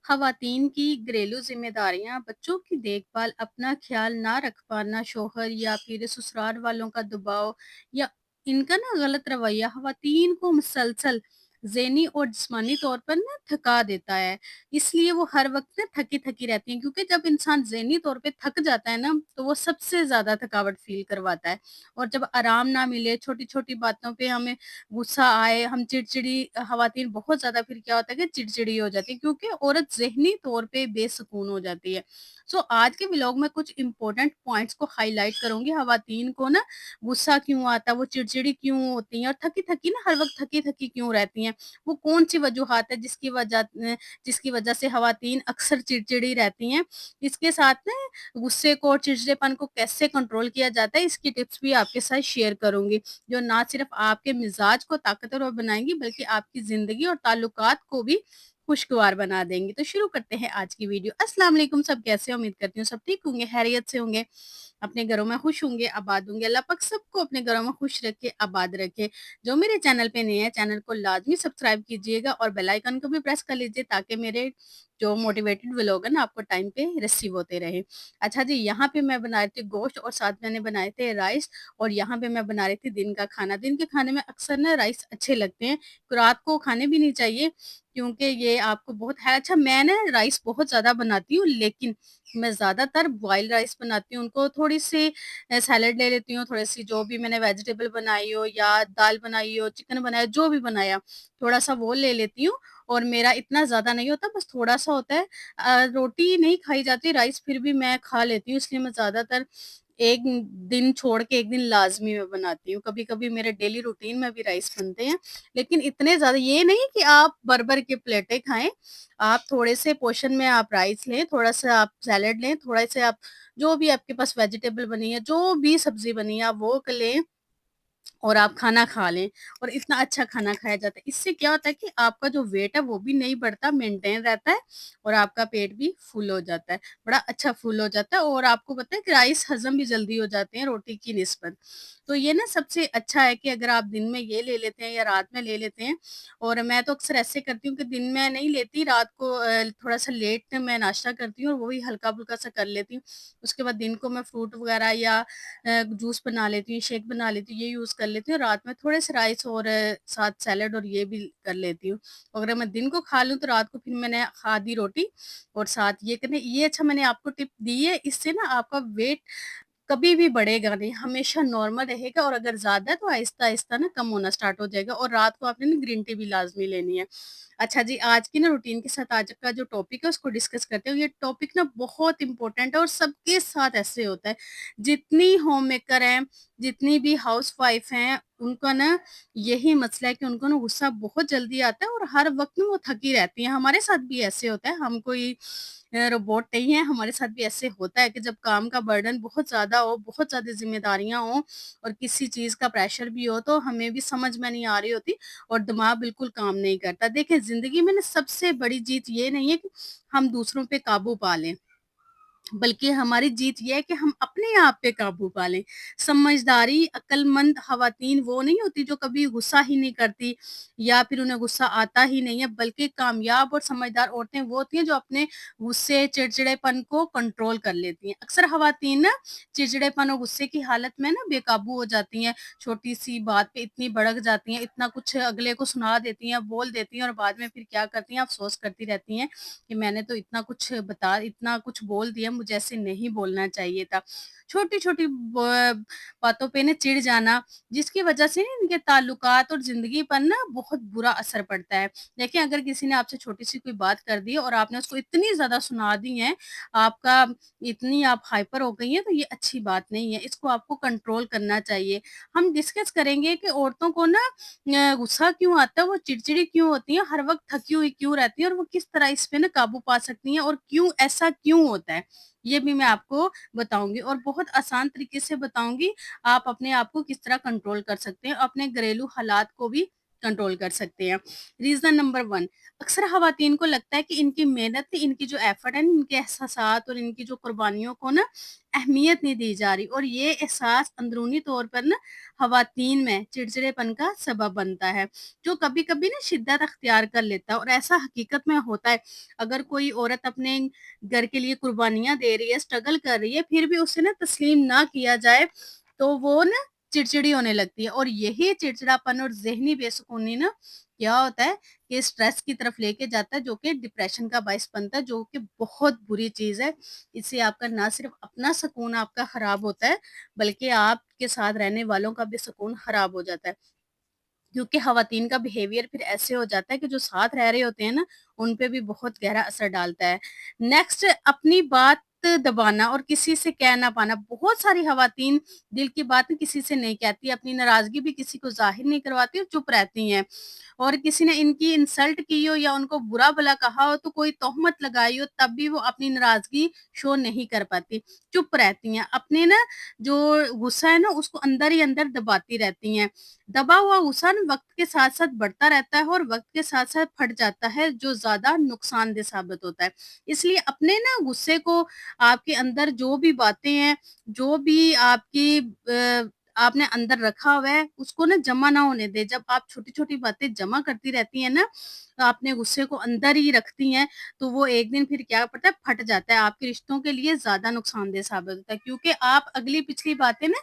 खवातीन की घरेलू जिम्मेदारियां बच्चों की देखभाल, अपना ख्याल ना रख पाना, शोहर या फिर ससुराल वालों का दबाव या इनका ना गलत रवैया खवातीन को मुसलसल ज़हनी और जिस्मानी तौर पर ना थका देता है। इसलिए वो हर वक्त ना थकी-थकी रहती हैं, क्योंकि जब इंसान ज़हनी तौर पे थक जाता है ना, तो वो सबसे ज़्यादा थकावट फ़ील करवाता है। और जब आराम ना मिले, छोटी-छोटी बातों पे हमें गुस्सा आए, हम चिड़चिड़ी खवातीन बहुत ज़्यादा, फिर क्या होता है कि चिड़चिड़ी हो जाती है, क्योंकि औरत ज़हनी तौर पे बेसुकून हो जाती है। सो आज के व्लॉग में कुछ इम्पोर्टेंट पॉइंट्स को हाइलाइट करूँगी, खवातीन को ना गुस्सा क्यों आता है, वो चिड़चिड़ी क्यों होती हैं और थकी-थकी ना हर वक़्त थकी-थकी क्यों रहती हैं। वो कौन-सी वजूहात है जिसकी वजह से खवातीन अक्सर चिड़चिड़ी रहती हैं। इसके साथ ना गुस्से को और चिड़चिड़ेपन को कैसे कंट्रोल किया जाता है, इसकी टिप्स भी आपके साथ शेयर करूँगी। जो ना सिर्फ आपके मिजाज को ताकतवर बनाएँगी, बल्कि आपकी ज़िंदगी और ताल्लुकात को भी खुशगवार बना देंगी। तो शुरू करते हैं आज की वीडियो। अस्सलाम वालेकुम, सब कैसे हैं? उम्मीद करती हूँ सब ठीक होंगे, खैरियत से होंगे, अपने घरों में खुश होंगे, आबाद होंगे। अल्लाह पाक सबको अपने घरों में खुश रखे, आबाद रखे। जो मेरे चैनल पे नए हैं, चैनल को लाज़मी सब्सक्राइब कीजिएगा और बेल आइकन को भी प्रेस कर लीजिए, ताकि मेरे जो मोटिवेटेड व्लॉग है ना, आपको टाइम पे रिसीव होते रहें। अच्छा जी, यहाँ पे मैं बना रही थी गोश्त और साथ मैंने बनाए थे राइस, और यहाँ पे मैं बना रही थी दिन का खाना। दिन के खाने में अक्सर ना राइस अच्छे लगते हैं, तो रात को खाने भी नहीं चाहिए, क्योंकि ये आपको बहुत है। अच्छा, मैं ना राइस बहुत ज़्यादा बनाती हूँ, लेकिन मैं ज़्यादातर बॉइल्ड राइस बनाती हूँ। उनको थोड़ी-सी सैलेड ले लेती हूँ, थोड़ी-सी जो भी मैंने वेजिटेबल बनाई हो या दाल बनाई हो, चिकन बनाया, जो भी बनाया, थोड़ा-सा वो ले लेती हूँ। और मेरा इतना ज़्यादा नहीं होता, बस थोड़ा-सा होता है। रोटी नहीं खाई जाती, राइस फिर भी मैं खा लेती हूँ, इसलिए मैं ज़्यादातर 1 दिन छोड़ के 1 दिन लाज़मी मैं बनाती हूँ। कभी-कभी मेरे डेली रूटीन में भी राइस बनते हैं, लेकिन इतने ज़्यादा ये नहीं कि आप भर-भर के प्लेटें खाएँ। आप थोड़े से पोर्शन में आप राइस लें, थोड़ा-सा आप सैलेड लें, थोड़े से आप जो भी आपके पास वेजिटेबल बनी है, जो भी सब्ज़ी बनी है, आप वो क लें और आप खाना खा लें, और इतना अच्छा खाना खाया जाता है। इससे क्या होता है कि आपका जो वेट है वो भी नहीं बढ़ता, मेंटेन रहता है, और आपका पेट भी फुल हो जाता है, बड़ा अच्छा फुल हो जाता है, और आपको पता है कि राइस हज़म भी जल्दी हो जाते हैं रोटी की निस्बत। तो ये ना सबसे अच्छा है कि अगर आप दिन में ये ले लेते हैं या रात में ले लेते हैं, और मैं तो अक्सर ऐसे करती हूँ कि दिन में नहीं लेती, रात को थोड़ा-सा लेट मैं नाश्ता करती हूँ और वो भी हल्का-फुल्का सा कर लेती हूँ। उसके बाद दिन को मैं फ्रूट वगैरह या जूस बना लेती हूँ, शेक बना लेती हूँ, ये यूज़ कर लेती हूँ। रात में थोड़े से राइस और साथ सैलेड और ये भी कर लेती हूँ। अगर मैं दिन को खा लूँ तो रात को फिर मैंने आधी रोटी और साथ ये करने ये अच्छा मैंने आपको टिप दी है, इससे ना आपका वेट कभी भी बढ़ेगा नहीं, हमेशा नॉर्मल रहेगा, और अगर ज़्यादा है तो आहिस्ता-आहिस्ता ना कम होना स्टार्ट हो जाएगा, और रात को आपने ना ग्रीन टी भी लाज़मी लेनी है। अच्छा जी, आज की ना रूटीन के साथ आज का जो टॉपिक है उसको डिस्कस करते हैं। ये टॉपिक ना बहुत इम्पोर्टेंट है और सबके साथ ऐसे होता है। जितनी होम मेकर हैं, जितनी भी हाउसवाइफ हैं, उनका ना यही मसला है कि उनको ना गुस्सा बहुत जल्दी आता है और हर वक़्त ना वो थकी रहती हैं। हमारे साथ भी ऐसे होता है, हम कोई रोबोट नहीं है, हमारे साथ भी ऐसे होता है कि जब काम का बर्डन बहुत ज़्यादा हो, बहुत ज़्यादा ज़िम्मेदारियाँ हों और किसी चीज़ का प्रेशर भी हो, तो हमें भी समझ में नहीं आ रही होती और दिमाग बिल्कुल काम नहीं करता। देखिए, ज़िंदगी में ना सबसे बड़ी जीत ये नहीं है कि हम दूसरों पे काबू पा लें, बल्कि हमारी जीत ये है कि हम अपने आप पे काबू पा लें। समझदारी, अक्लमंद ख़वातीन वो नहीं होती जो कभी गुस्सा ही नहीं करती या फिर उन्हें गुस्सा आता ही नहीं है, बल्कि कामयाब और समझदार औरतें वो होती हैं जो अपने गुस्से, चिड़चिड़ेपन को कंट्रोल कर लेती हैं। अक्सर ख़वातीन ना चिड़चिड़ेपन और गुस्से की हालत में ना बेकाबू हो जाती हैं, छोटी-सी बात पे इतनी भड़क जाती हैं, इतना कुछ अगले को सुना देती हैं, बोल देती हैं, और बाद में फिर क्या करती हैं, अफ़सोस करती रहती हैं कि मैंने तो इतना कुछ बोल दिया, मुझे ऐसे नहीं बोलना चाहिए था। छोटी-छोटी बातों पे ना चिढ़ जाना, जिसकी वजह से ना इनके ताल्लुकात और ज़िंदगी पर ना बहुत बुरा असर पड़ता है। देखिए, अगर किसी ने आपसे छोटी-सी कोई बात कर दी और आपने उसको इतनी ज़्यादा सुना दी है, आपका इतनी आप हाइपर हो गई हैं, तो ये अच्छी बात नहीं है, इसको आपको कंट्रोल करना चाहिए। हम डिस्कस करेंगे कि औरतों को ना गुस्सा क्यों आता है, वो चिड़चिड़ी क्यों होती हैं, हर वक़्त थकी हुई क्यों रहती हैं, और वो किस तरह इस पे ना काबू पा सकती हैं, और क्यों ऐसा क्यों होता है, ये भी मैं आपको बताऊँगी, और बहुत आसान तरीके से बताऊँगी, आप अपने आप को किस तरह कंट्रोल कर सकते हैं, अपने घरेलू हालात को भी कंट्रोल कर सकते हैं। रीज़न नंबर 1, अक्सर ख़वातीन को लगता है कि इनकी मेहनत, इनकी जो एफ़र्ट है, इनके एहसासात और इनकी जो कुर्बानियों को ना अहमियत नहीं दी जा रही, और ये एहसास अंदरूनी तौर पर ना ख़वातीन में चिड़चिड़ेपन का सबब बनता है, जो कभी-कभी ना शिद्दत अख्तियार कर लेता है, और ऐसा हकीकत में होता है। अगर कोई औरत अपने घर के लिए कुर्बानियाँ दे रही है, स्ट्रगल कर रही है, फिर भी उसे ना तस्लीम ना किया जाए, तो वो ना चिड़चिड़ी होने लगती है, और यही चिड़चिड़ापन और ज़हनी बेसुकूनी ना क्या होता है कि स्ट्रेस की तरफ लेके जाता है, जो कि डिप्रेशन का बायस बनता है, जो कि बहुत बुरी चीज़ है। इससे आपका ना सिर्फ़ अपना सुकून आपका खराब होता है, बल्कि आपके साथ रहने वालों का भी सुकून खराब हो जाता है। क्योंकि ख़वातीन का बिहेवियर फिर ऐसे हो जाता है कि जो साथ रह रहे होते हैं ना, उन पे भी बहुत गहरा असर डालता है। नेक्स्ट, अपनी बात दबाना और किसी से कह ना पाना। बहुत सारी ख़वातीन दिल की बात किसी से नहीं कहती, अपनी नाराज़गी भी किसी को ज़ाहिर नहीं करवाती और चुप रहती हैं। और किसी ने इनकी इंसल्ट की हो या उनको बुरा-भला कहा हो, तो कोई तोहमत लगाई हो, तब भी वो अपनी नाराज़गी शो नहीं कर पाती, चुप रहती हैं। अपने ना जो गुस्सा है ना, उसको अंदर ही अंदर दबाती रहती हैं। दबा हुआ गुस्सा ना वक़्त के साथ-साथ बढ़ता रहता है और वक़्त के साथ-साथ फट जाता है, जो ज़्यादा नुकसानदेह साबित होता है। इसलिए अपने ना गुस्से को, आपके अंदर जो भी बातें हैं, जो भी आपकी आपने अंदर रखा हुआ है, उसको ना जमा ना होने दें। जब आप छोटी-छोटी बातें जमा करती रहती हैं ना, अपने गुस्से को अंदर ही रखती हैं, तो वो एक दिन फिर क्या पता है, फट जाता है। आपके रिश्तों के लिए ज़्यादा नुकसानदेह साबित होता है, क्योंकि आप अगली-पिछली बातें ना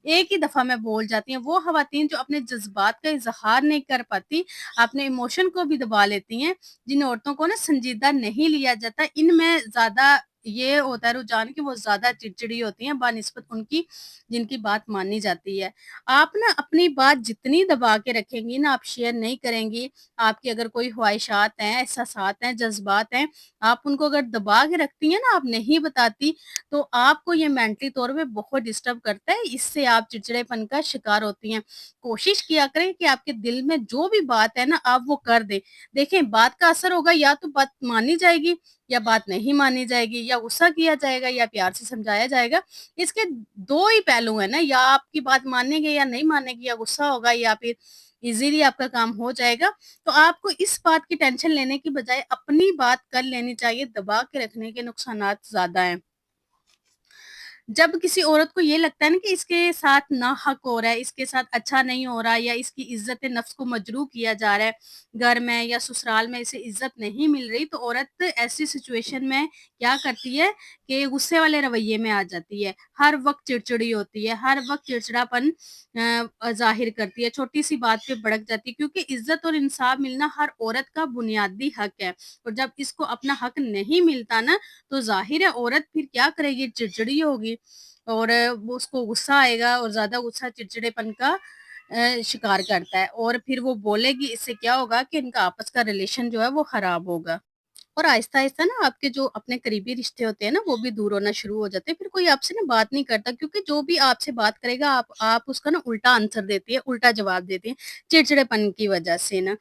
एक ही दफ़ा में बोल जाती हैं। वो ख़वातीन जो अपने जज़्बात का इज़हार नहीं कर पाती, अपने इमोशन को भी दबा लेती हैं, जिन औरतों को ना संजीदा नहीं लिया जाता, इनमें ज़्यादा ये होता है रुझान कि वो ज़्यादा चिड़चिड़ी होती हैं बानिस्बत उनकी जिनकी बात मानी जाती है। आप ना अपनी बात जितनी दबा के रखेंगी ना, आप शेयर नहीं करेंगी, आपकी अगर कोई ख्वाहिशात हैं, एहसासात हैं, जज़्बात हैं, आप उनको अगर दबा के रखती हैं ना, आप नहीं बताती, तो आपको ये मेंटली तौर पे बहुत डिस्टर्ब करता है, इससे आप चिड़चिड़ेपन का शिकार होती हैं। कोशिश किया करें कि आपके दिल में जो भी बात है ना, आप वो कर दें। देखें, बात का असर होगा, या तो बात मानी जाएगी या बात नहीं मानी जाएगी, या गुस्सा किया जाएगा या प्यार से समझाया जाएगा। इसके 2 ही पहलू हैं ना, या आपकी बात मानेंगे या नहीं मानेंगे, या गुस्सा होगा या फिर ईज़िली आपका काम हो जाएगा। तो आपको इस बात की टेंशन लेने की बजाय अपनी बात कर लेनी चाहिए, दबा के रखने के नुकसानात ज़्यादा हैं। जब किसी औरत को ये लगता है ना कि इसके साथ नाहक हो रहा है, इसके साथ अच्छा नहीं हो रहा, या इसकी इज़्ज़त-ए-नफ्स को मजरूह किया जा रहा है, घर में या ससुराल में इसे इज़्ज़त नहीं मिल रही, तो औरत ऐसी सिचुएशन में क्या करती है कि गुस्से वाले रवैये में आ जाती है। हर वक़्त चिड़चिड़ी होती है, हर वक़्त चिड़चिड़ापन ज़ाहिर करती है, छोटी-सी बात पे भड़क जाती है, क्योंकि इज़्ज़त और इंसाफ मिलना हर औरत का बुनियादी हक है, और जब इसको अपना हक नहीं मिलता ना, तो ज़ाहिर है औरत फिर क्या करेगी, चिड़चिड़ी होगी, और वो उसको गुस्सा आएगा, और ज़्यादा गुस्सा चिड़चिड़ेपन का शिकार करता है, और फिर वो बोलेगी। इससे क्या होगा कि इनका आपस का रिलेशन जो है वो खराब होगा, और आहिस्ता-आहिस्ता ना आपके जो अपने करीबी रिश्ते होते हैं ना, वो भी दूर होना शुरू हो जाते हैं। फिर कोई आपसे ना बात नहीं करता, क्योंकि जो भी आपसे बात करेगा, आप उसका ना उल्टा आंसर देती है, उल्टा जवाब देती हैं, चिड़चिड़ेपन की वजह से ना।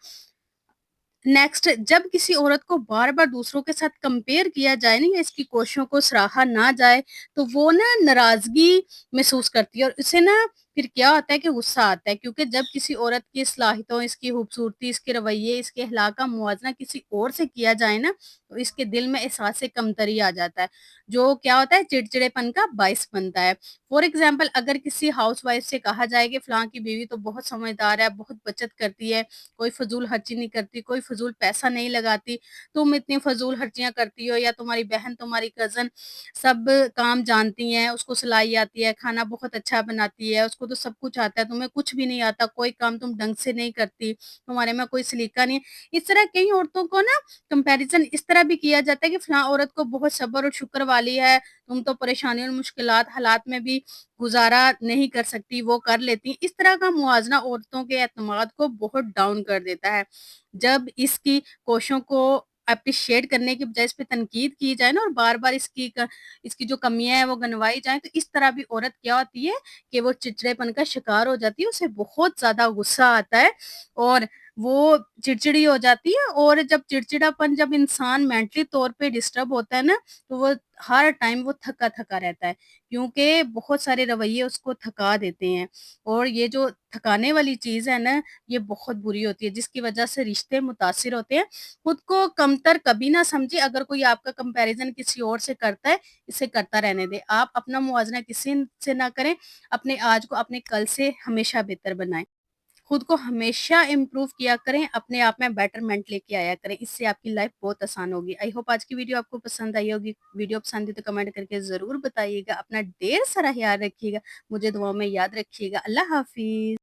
नेक्स्ट, जब किसी औरत को बार-बार दूसरों के साथ कंपेयर किया जाए ना, या इसकी कोशिशों को सराहा ना जाए, तो वो ना नाराज़गी महसूस करती है, और उसे ना फिर क्या होता है कि गुस्सा आता है, क्योंकि जब किसी औरत की सलाहियतों, इसकी खूबसूरती, इसके रवैये, इसके अखलाक का मुवाज़ना किसी और से किया जाए ना, तो इसके दिल में एहसास कमतरी आ जाता है, जो क्या होता है, चिड़चिड़ेपन का बायस बनता है। फॉर एग्ज़ाम्पल, अगर किसी हाउसवाइफ़ से कहा जाए कि फलाँ की बीवी तो बहुत समझदार है, बहुत बचत करती है, कोई फ़िज़ूल खर्ची नहीं करती, कोई फ़िज़ूल पैसा नहीं लगाती, तुम इतनी फ़िज़ूल खर्चियाँ करती हो, या तुम्हारी बहन, तुम्हारी कज़न सब काम जानती हैं, उसको सिलाई आती है, खाना बहुत अच्छा बनाती है, उसको तो सब कुछ आता है, तुम्हें कुछ भी नहीं आता, कोई काम तुम ढंग से नहीं करती, तुम्हारे में कोई सलीका नहीं है। इस तरह कई औरतों को ना कंपैरिज़न इस तरह भी किया जाता है कि फलाँ औरत को बहुत सब्र और शुक्र वाली है, तुम तो परेशानी और मुश्किलात हालात में भी गुज़ारा नहीं कर सकती, वो कर लेती हैं। इस तरह का मुवाज़ना औरतों के एतमाद को बहुत डाउन कर देता है। जब इसकी कोशिशों को एप्रिशिएट करने की बजाय इस पे तनकीद की जाए ना, और बार-बार इसकी जो कमियाँ हैं वो गिनवाई जाएँ, तो इस तरह भी औरत क्या होती है कि वो चिड़चिड़ेपन का शिकार हो जाती है, उसे बहुत ज़्यादा गुस्सा आता है, और वो चिड़चिड़ी हो जाती है और जब चिड़चिड़ापन जब इंसान मेंटली तौर पे डिस्टर्ब होता है ना, तो वो हर टाइम वो थका-थका रहता है, क्योंकि बहुत सारे रवैये उसको थका देते हैं और ये जो थकाने वाली चीज़ है ना, ये बहुत बुरी होती है, जिसकी वजह से रिश्ते मुतासिर होते हैं। खुद को कमतर कभी ना समझें, अगर कोई आपका कंपैरिज़न किसी और से करता है, इसे करता रहने दें। आप अपना मुवाज़ना किसी से ना करें, अपने आज को अपने कल से हमेशा बेहतर बनाएँ। खुद को हमेशा इम्प्रूव किया करें, अपने आप में बेटरमेंट लेके आया करें, इससे आपकी लाइफ बहुत आसान होगी। आई होप आज की वीडियो आपको पसंद आई होगी। वीडियो पसंद आई तो कमेंट करके ज़रूर बताइएगा। अपना ढेर सारा ख़्याल रखिएगा, मुझे दुआओं में याद रखिएगा। अल्लाह हाफ़िज़।